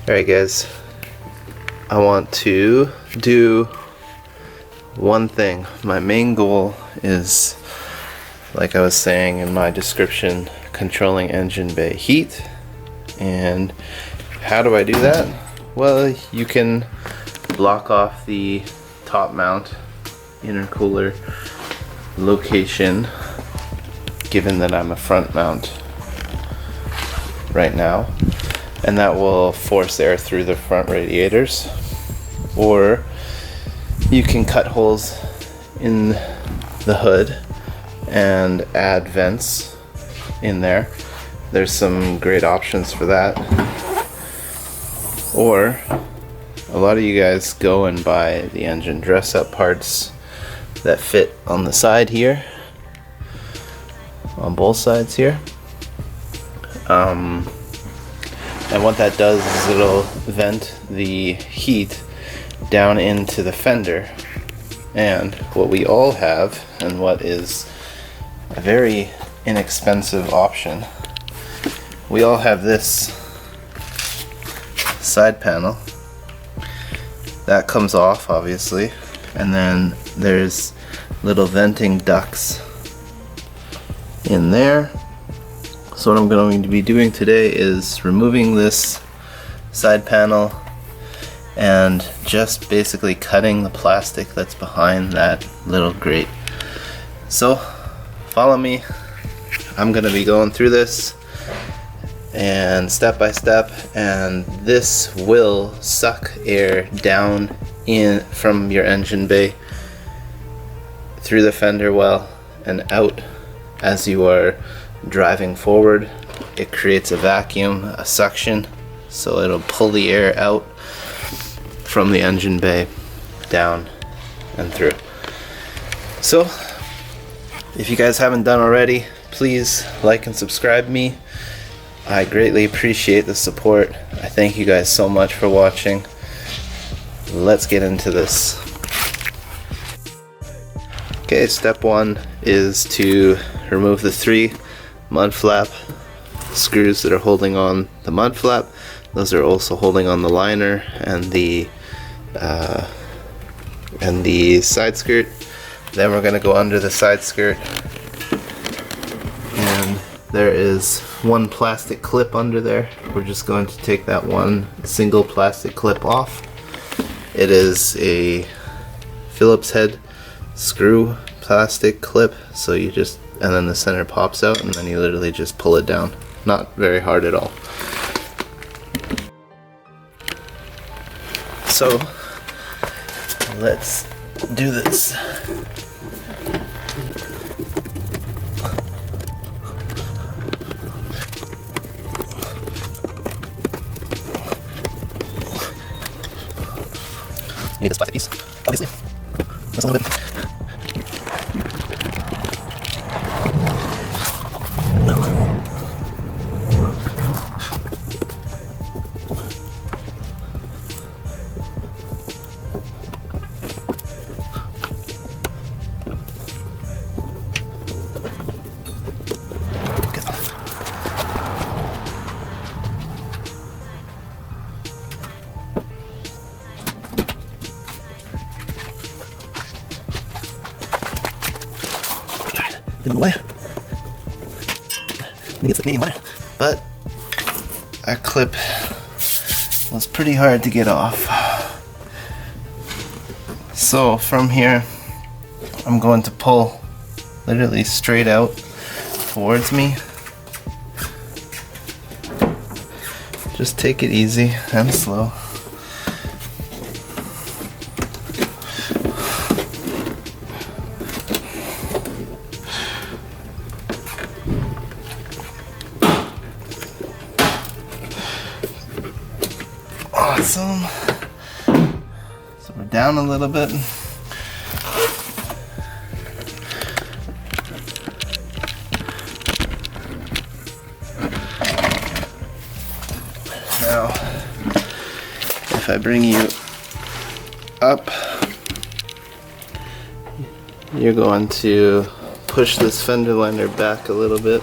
Alright guys, I want to do one thing. My main goal is, like I was saying in my description, controlling engine bay heat. And how do I do that? Well, you can block off the top mount intercooler location, given that I'm a front mount right now, and that will force air through the front radiators. Or you can cut holes in the hood and add vents in there. There's some great options for that. Or a lot of you guys go and buy the engine dress up parts that fit on the side here, on both sides here. And what that does is it'll vent the heat down into the fender. And what we all have, and what is a very inexpensive option, we all have this side panel that comes off, obviously, and then there's little venting ducts in there. So what I'm going to be doing today is removing this side panel and just basically cutting the plastic that's behind that little grate. So follow me. I'm going to be going through this and step by step, and this will suck air down in from your engine bay through the fender well and out as you are driving forward. It creates a vacuum, a suction, so it'll pull the air out from the engine bay down and through. So if you guys haven't done already, please like and subscribe me. I greatly appreciate the support. I thank you guys so much for watching. Let's get into this. Okay, step one is to remove the 3 mud flap screws that are holding on the mud flap. Those are also holding on the liner and the side skirt. Then we're going to go under the side skirt, and there is one plastic clip under there. We're just going to take that one single plastic clip off. It is a Phillips head screw plastic clip, so you just, and then the center pops out, and then you literally just pull it down. Not very hard at all. So let's do this. You need this plastic piece, obviously. Just a little bit. Away. It's the one. But that clip was pretty hard to get off. So from here, I'm going to pull literally straight out towards me. Just take it easy and slow. Awesome. So we're down a little bit. Now, if I bring you up, you're going to push this fender liner back a little bit.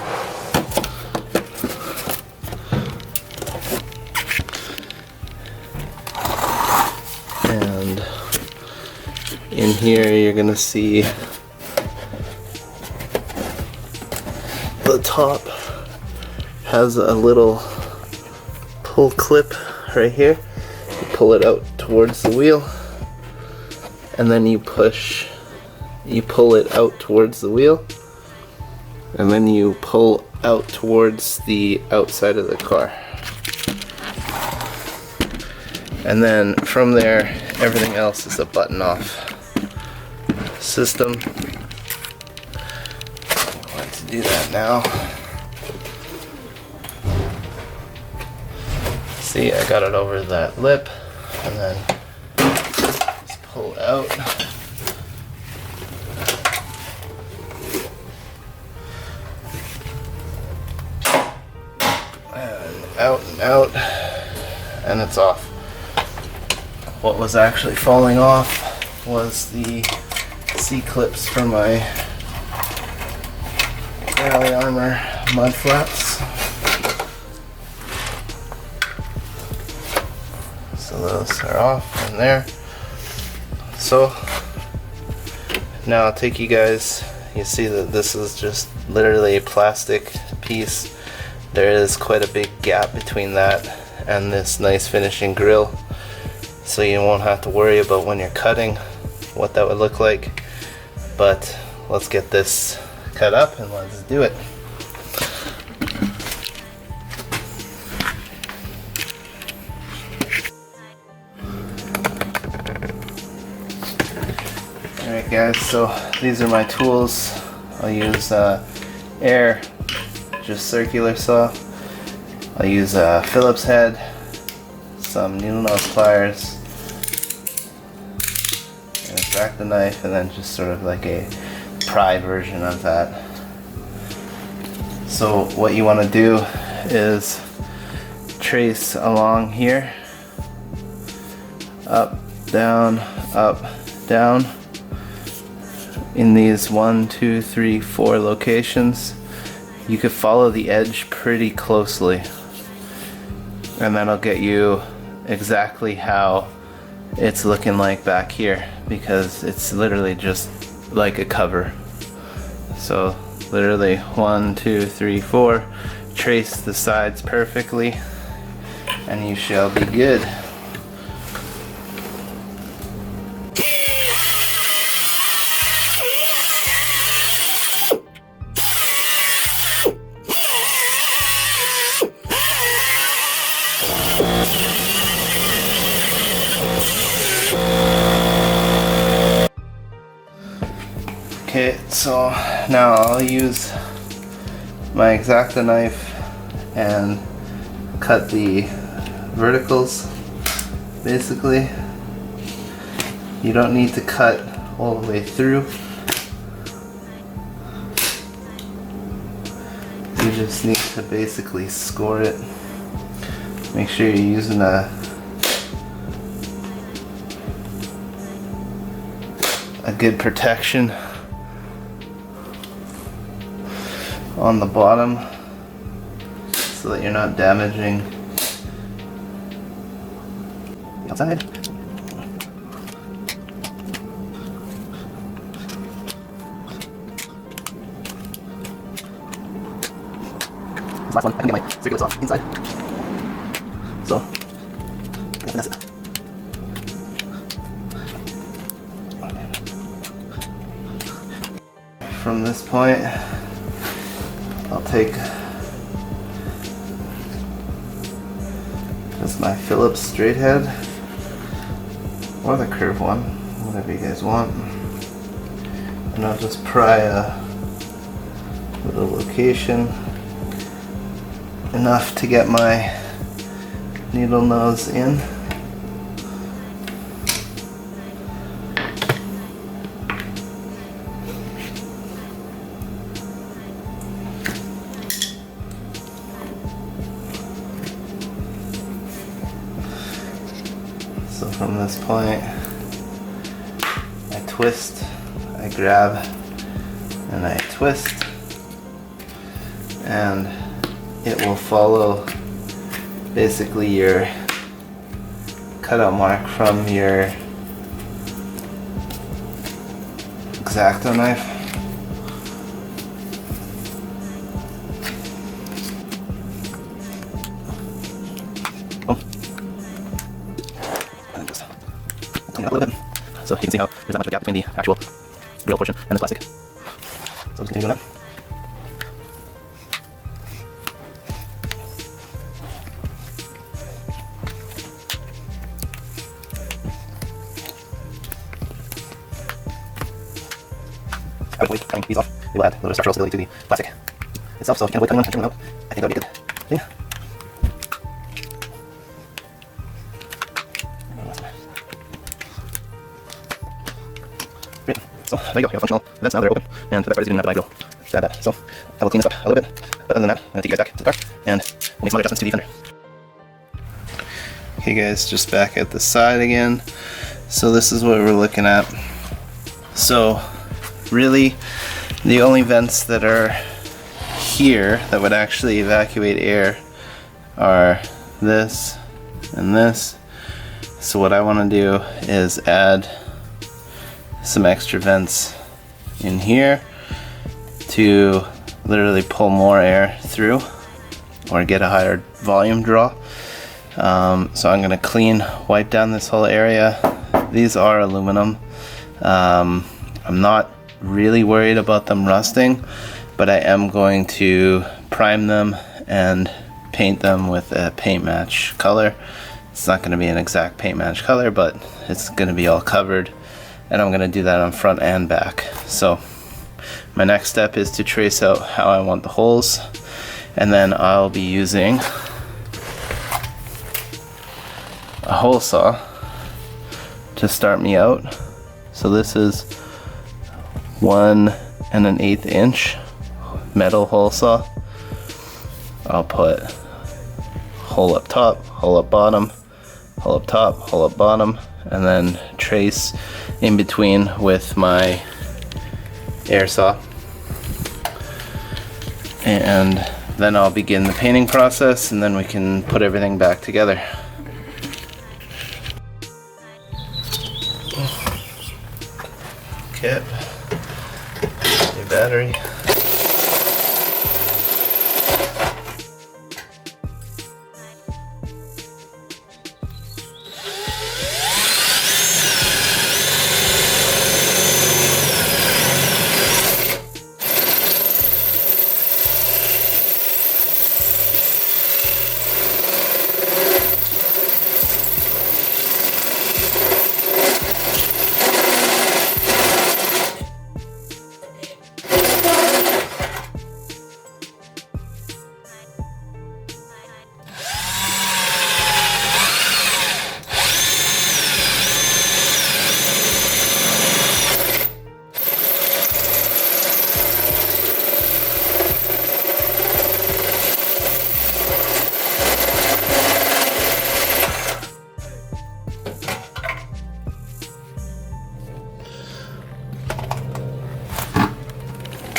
In here you're gonna see the top has a little pull clip right here. You pull it out towards the wheel, and then you pull it out towards the wheel, and then you pull out towards the outside of the car. And then from there, everything else is a button off system. Let's do that now. See, I got it over that lip, and then just pull it out. And out, and it's off. What was actually falling off was the C-clips for my rally armor mud flaps. So those are off in there. So now I'll take you guys, you see that this is just literally a plastic piece. There is quite a big gap between that and this nice finishing grill, so you won't have to worry about when you're cutting what that would look like. But let's get this cut up and let's do it. Alright guys, so these are my tools. I'll use air, just circular saw. I'll use a Phillips head, some needle nose pliers, and a X-Acto knife, and then just sort of like a pry version of that. So what you want to do is trace along here, up, down, in these 1, 2, 3, 4 locations. You could follow the edge pretty closely, and that'll get you exactly how it's looking like back here, because it's literally just like a cover. So literally 1, 2, 3, 4, trace the sides perfectly and you shall be good. Okay, so now I'll use my X-Acto knife and cut the verticals. Basically, you don't need to cut all the way through. You just need to basically score it. Make sure you're using a good protection on the bottom so that you're not damaging the outside. This last one, I can get my circulars off inside. So, finesse it. From this point, I'll take just my Phillips straight head, or the curved one, whatever you guys want, and I'll just pry a little location enough to get my needle nose in. So from this point, I twist, I grab, and I twist, and it will follow basically your cutout mark from your X-Acto knife. Oh. And just clean it up a little bit. So you can see how there's not much of a gap between the actual real portion and the plastic. So just continue doing that. Avoid cutting these off. It will add a little bit of structural stability to the plastic itself, so you can avoid cutting them and trimming them out. I think that would be a good thing. Great. So there you go. You have functional vents now. They're open, and the back part is getting out of the go. Just add that. So I will clean this up a little bit. But other than that, I'm going to take you guys back to the car and we'll make some other adjustments to the fender. Okay, guys, just back at the side again. So this is what we're looking at. So really, the only vents that are here that would actually evacuate air are this and this. So what I want to do is add some extra vents in here to literally pull more air through or get a higher volume draw. So I'm going to wipe down this whole area. These are aluminum. I'm not really worried about them rusting, but I am going to prime them and paint them with a paint match color. It's not going to be an exact paint match color, but it's going to be all covered, and I'm going to do that on front and back. So my next step is to trace out how I want the holes, and then I'll be using a hole saw to start me out. So this is 1 1/8 inch metal hole saw. I'll put hole up top, hole up bottom, hole up top, hole up bottom, and then trace in between with my air saw. And then I'll begin the painting process, and then we can put everything back together. Kit, your battery.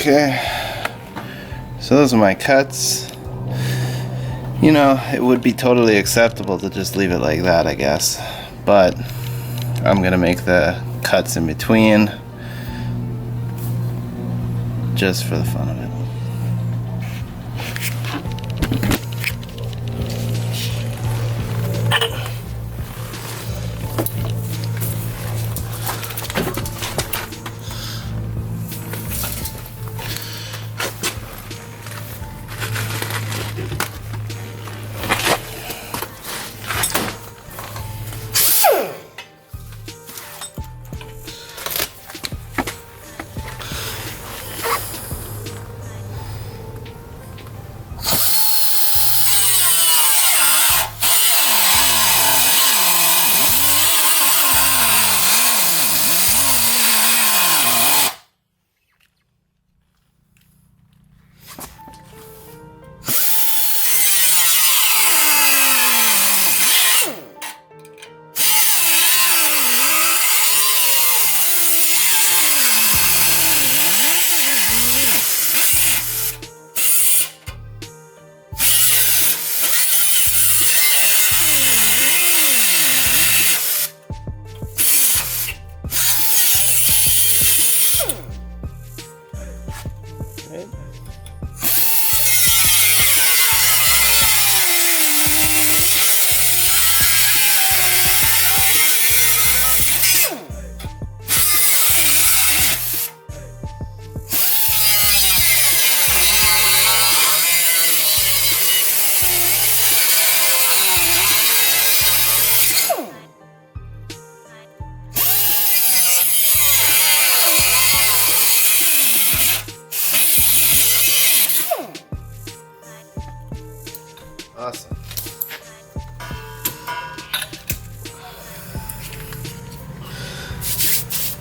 Okay, so those are my cuts. You know, it would be totally acceptable to just leave it like that, I guess, but I'm gonna make the cuts in between just for the fun of it.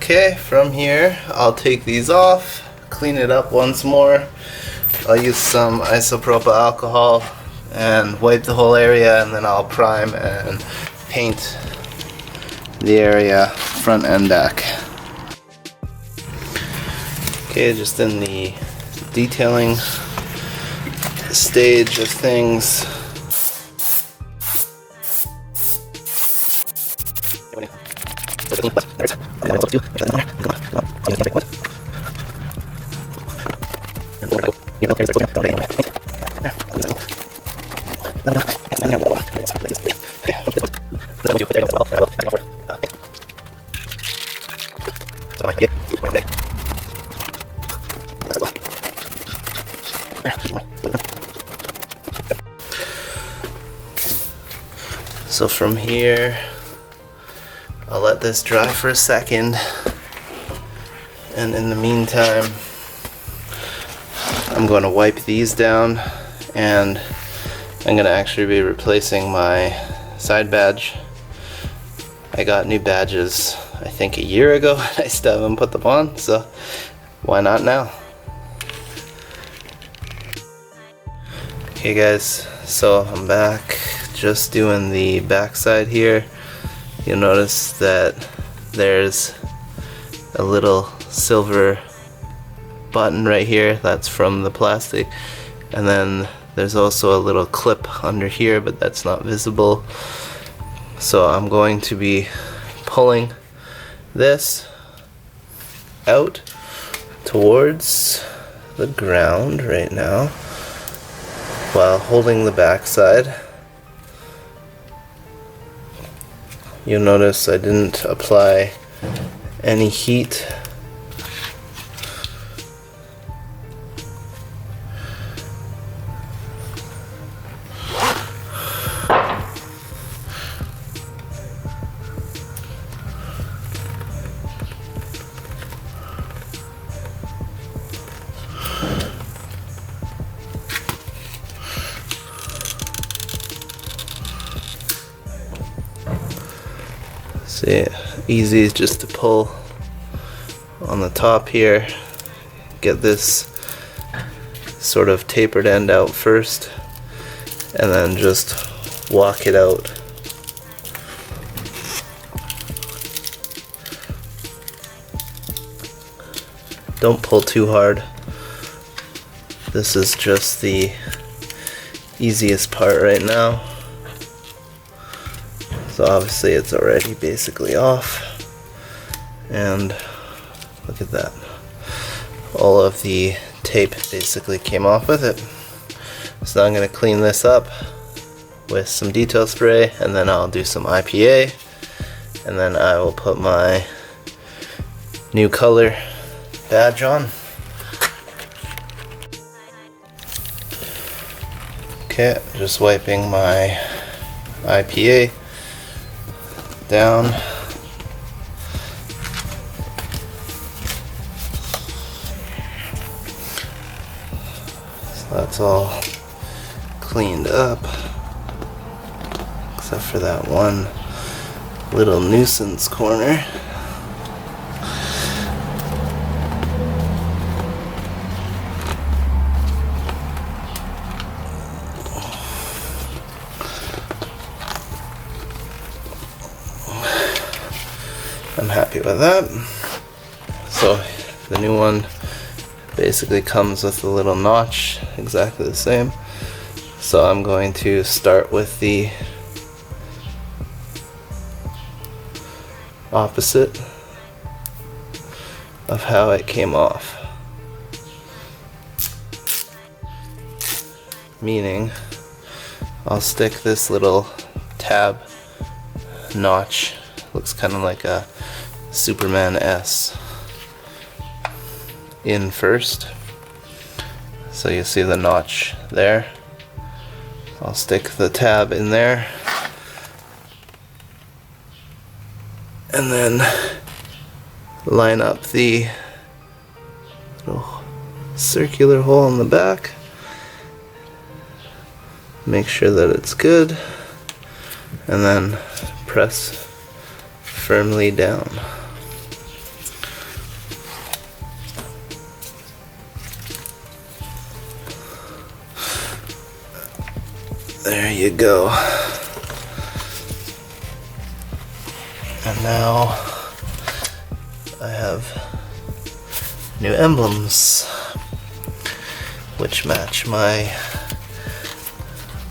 Okay, from here I'll take these off, clean it up once more. I'll use some isopropyl alcohol and wipe the whole area, and then I'll prime and paint the area front and back. Okay, just in the detailing stage of things. So from here, I'll let this dry for a second, and in the meantime, I'm going to wipe these down, and I'm going to actually be replacing my side badge. I got new badges I think a year ago, and I still haven't put them on, so why not now? Okay guys, so I'm back, just doing the back side here. You'll notice that there's a little silver button right here, that's from the plastic, and then there's also a little clip under here, but that's not visible. So I'm going to be pulling this out towards the ground right now while holding the back side. You'll notice I didn't apply any heat. See, easy just to pull on the top here, get this sort of tapered end out first, and then just walk it out. Don't pull too hard. This is just the easiest part right now. So obviously it's already basically off, and look at that. All of the tape basically came off with it. So now I'm going to clean this up with some detail spray, and then I'll do some IPA, and then I will put my new color badge on. Okay, just wiping my IPA down. So that's all cleaned up, except for that one little nuisance corner. I'm happy with that. So the new one basically comes with a little notch, exactly the same. So I'm going to start with the opposite of how it came off. Meaning, I'll stick this little tab notch, looks kind of like a Superman S, in first. So you see the notch there. I'll stick the tab in there, and then line up the little circular hole in the back. Make sure that it's good, and then press firmly down. There you go. And now I have new emblems which match my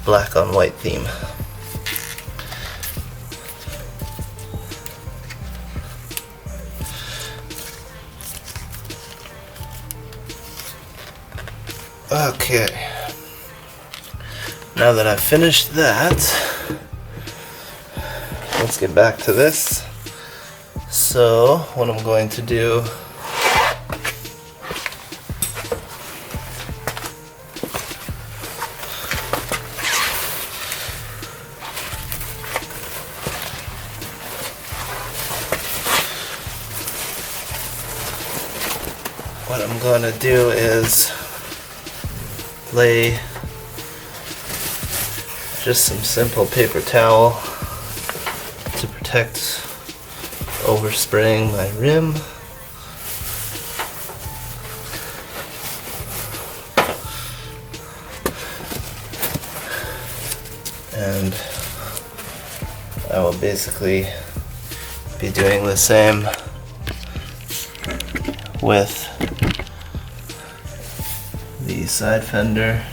black on white theme. Okay, now that I've finished that, let's get back to this. So what I'm going to do, is lay just some simple paper towel to protect overspraying my rim. And I will basically be doing the same with the side fender.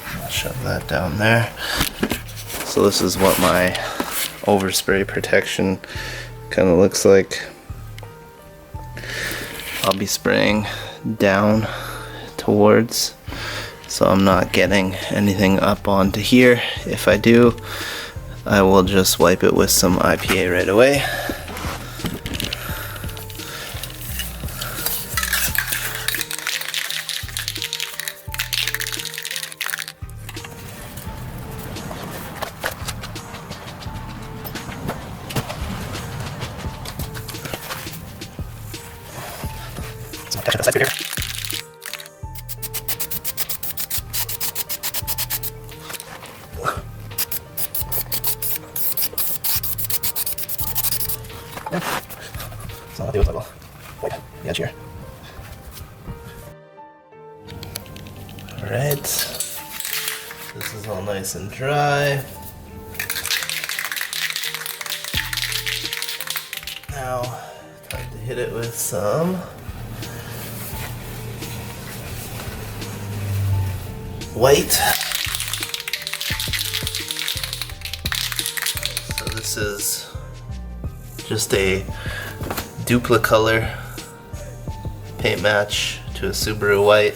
I'll shove that down there. So this is what my overspray protection kind of looks like. I'll be spraying down towards, so I'm not getting anything up onto here. If I do, I will just wipe it with some IPA right away. So I'll do a little wipe the edge here. Alright, this is all nice and dry. Now, time to hit it with some white. So this is just a duplicolor paint match to a Subaru white.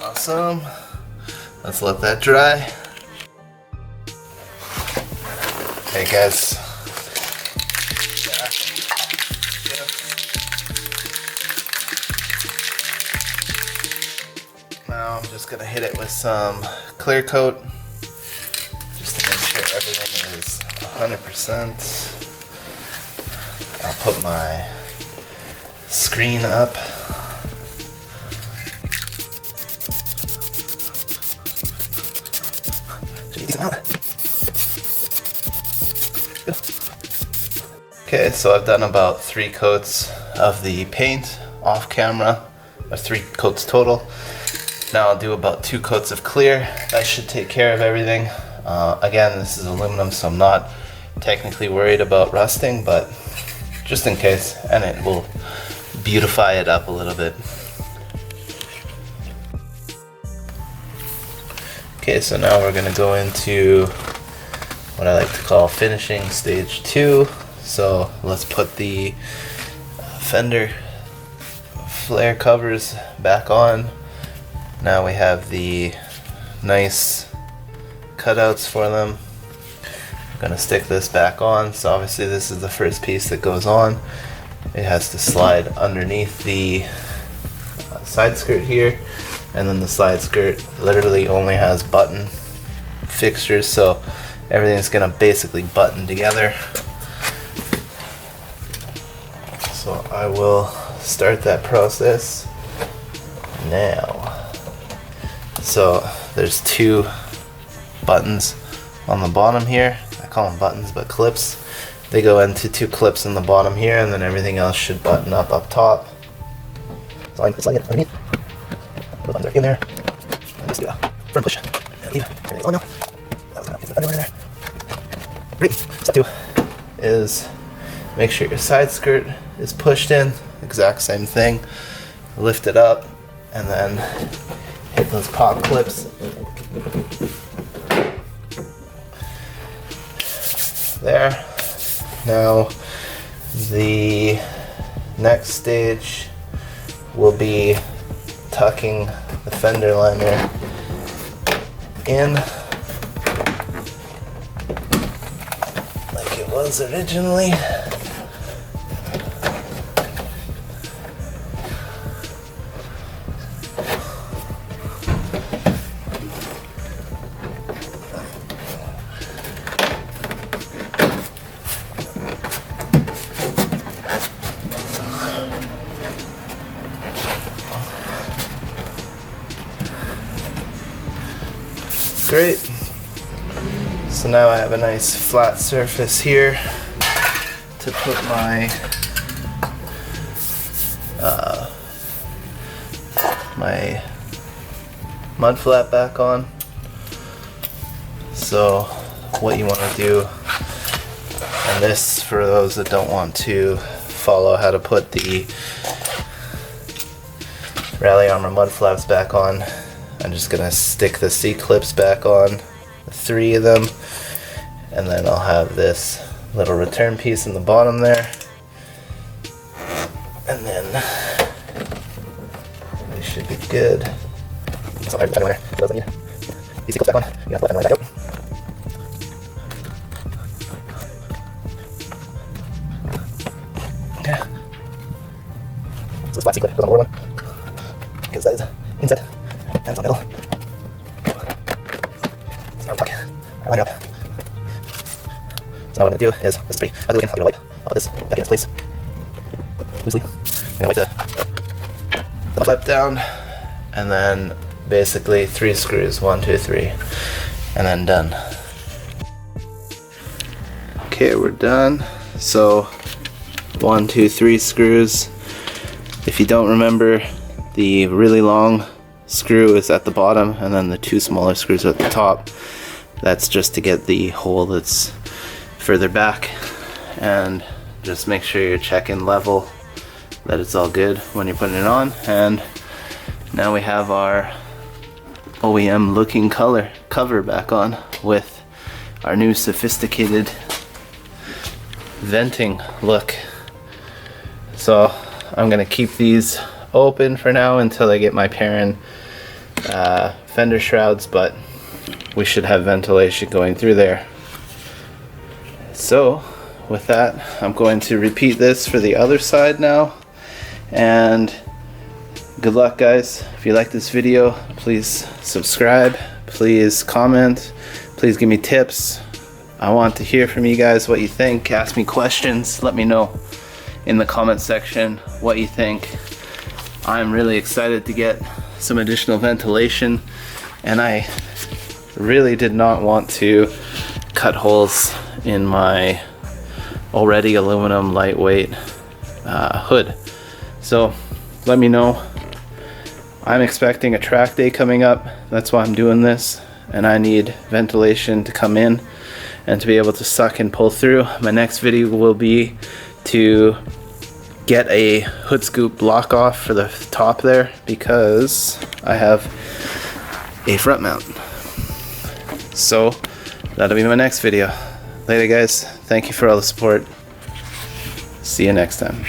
Awesome. Let's let that dry. Hey guys. Now I'm just gonna hit it with some clear coat just to make sure everything is 100%. I'll put my screen up. Okay, so I've done about 3 coats of the paint off camera, or 3 coats total. Now I'll do about 2 coats of clear. That should take care of everything. Again, this is aluminum, so I'm not technically worried about rusting, but just in case, and it will beautify it up a little bit. Okay, so now we're gonna go into what I like to call finishing stage 2. So let's put the fender flare covers back on. Now we have the nice cutouts for them. I'm gonna stick this back on. So obviously this is the first piece that goes on. It has to slide underneath the side skirt here, and then the side skirt literally only has button fixtures, so everything's gonna basically button together. I will start that process now. So there's two buttons on the bottom here. I call them buttons, but clips. They go into two clips in the bottom here, and then everything else should button up top. So it's like it underneath. The buttons are in there. And just do a front push. And leave. Oh no. That was gonna get the under there. Great. Step 2 is make sure your side skirt is pushed in. Exact same thing. Lift it up and then hit those pop clips. There. Now the next stage will be tucking the fender liner in like it was originally. Great. So now I have a nice flat surface here to put my my mud flap back on. So what you want to do, and this for those that don't want to follow how to put the Rally Armor mud flaps back on, I'm just gonna stick the C-clips back on, 3 of them, and then I'll have this little return piece in the bottom there, and then they should be good. So I there. Those I need. These C-clips back on. You gotta let them right out. Okay. So this flat C-clip goes on the board one, because that is inside. Hands on middle. So I'm tucking. I line it up. So now what I'm going to do is, this is pretty ugly looking, I'm going to wipe all this back in its place. Loosely. I'm going to wipe the flap down, and then basically 3 screws, 1, 2, 3, and then done. Okay, we're done. So 1, 2, 3 screws. If you don't remember, the really long screw is at the bottom, and then the 2 smaller screws are at the top. That's just to get the hole that's further back, and just make sure you're checking level that it's all good when you're putting it on. And now we have our OEM looking cover back on with our new sophisticated venting look. So I'm gonna keep these open for now until I get my Perrin fender shrouds, but we should have ventilation going through there. So with that, I'm going to repeat this for the other side now, and good luck guys. If you like this video, please subscribe, please comment, please give me tips. I want to hear from you guys what you think. Ask me questions, let me know in the comment section what you think. I'm really excited to get some additional ventilation, and I really did not want to cut holes in my already aluminum lightweight hood. So let me know. I'm expecting a track day coming up. That's why I'm doing this, and I need ventilation to come in and to be able to suck and pull through. My next video will be to get a hood scoop block off for the top there, because I have a front mount. So that'll be my next video. Later guys, thank you for all the support. See you next time.